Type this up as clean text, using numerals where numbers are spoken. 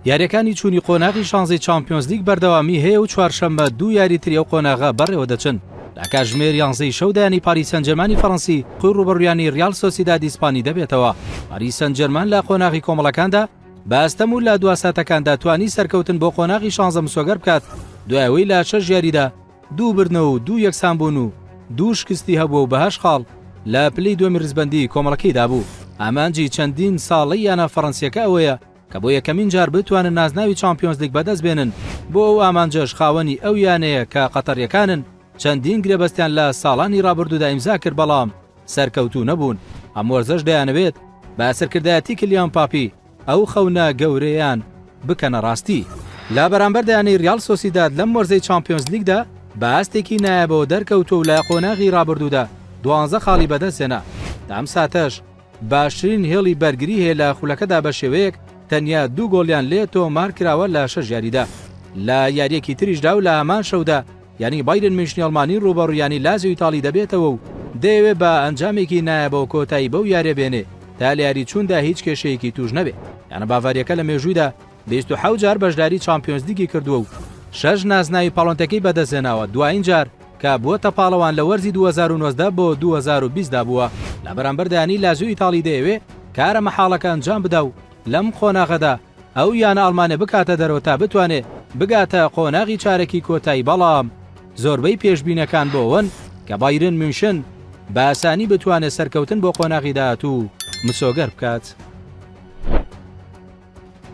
یاریەکانی چوونی قۆناغی شانزەی چامپیۆنز لیگ بەردەوامی هەیە و چوارشەممە دوو یاری تری ئەو قۆناغا بەڕێوە دەچن. لە کاتژمێر 11 شەودایانی پاریس سەن جەرمانی فەڕەنسی قوی ڕوبەڕوویانی ریال سۆسیدادی ئیسپانی دەبێتەوە. پاریس سەن جەرمان لە قۆناغی کۆمەڵەکاندا بە ئەستەمبول لە دوا ساتەکاندا توانی سەرکەوتن بۆ قۆناغی 16 مسۆگەر بکات، دوایەوەی لە 6 یاریدا دوو بردنەوە و دوو یەکسانبوون و دوو شکستی هەبووە و بەهەش خاڵ لە پلەی دووەمی ڕزبەندی کۆمەڵەکەیدا بوو. ئامانجی چەندین ساڵەی یانە فەڕەنسیەکە ئەوەیە کە بۆ یەکەمین جار بتوانن نازناوی چامپیۆنز لیگ بەدەست بێنن. بۆ ئەو ئامانجەش خاوەنی ئەو یانەیە کە قەتەریەکانن چەندین گرێبەستیان لە ساڵانی ڕابردوودا ئیمزا کرد بەڵام سەرکەوتوو نەبوون. ئەم وەرزەش دەیانەوێت بە سەرکردایەتی کلیان پاپی ئەو خەونە گەورەیان بکەنە ڕاستی. لا بەرامبەر دەیانەی ریال سۆسیداد لەم وەرزەی چامپیۆنز لیگدا بە ئاستێکی نایابەوە دەرکەوتووە و لە قۆناغی ڕابردوودا 12 خاڵی بەدەستێنا. ئەم ساتەش باشترین هێڵی بەرگری هەیە لە خولەکەدا بە شێوەیەک تەنیا دوو گۆڵیان لێ تۆمار کراوە لە 6 یاریدا. لە یاریەکی تریشدا و لە هەمان شەودا یعنی بایرن میونخی ئەڵمانی ڕوبەڕوویانی لازیۆ ئیتاڵی دەبێتەوە و دەیەوێت بە ئەنجامێکی نایابەوە کۆتایی بەو یاریە بێنێ تا لە یاری چووندا هیچ کێشەیەکی توش نەبێ. یانە باڤاریەکە لە مێژوویدا 27 جار بەشداری چامپیۆنز لیگی کردووە و 6 نازناوی پاڵۆنتەکەی بەدەستێناوە. دوایین جار کە بووەتە پاڵەوان لە وەرزی 2019 بۆ 2020 دا بووە. لە بەرامبەر دایانی لازیۆ ئیتاڵی دەیەوێت کارە مەحاڵەکە ئەنجام بدا و لەم قۆناغەدا ئەو یانە ئەڵمانە بکاتە دەرەوە تا بتوانێت بگاتە قۆناغی چارەکی کۆتایی، بەڵام زۆربەی پێشبینەکان بۆون کە بایرن میونشن بە ئاسانی بتوانێت سەرکەوتن بۆ قۆناغی داهاتوو مسۆگەر بکات.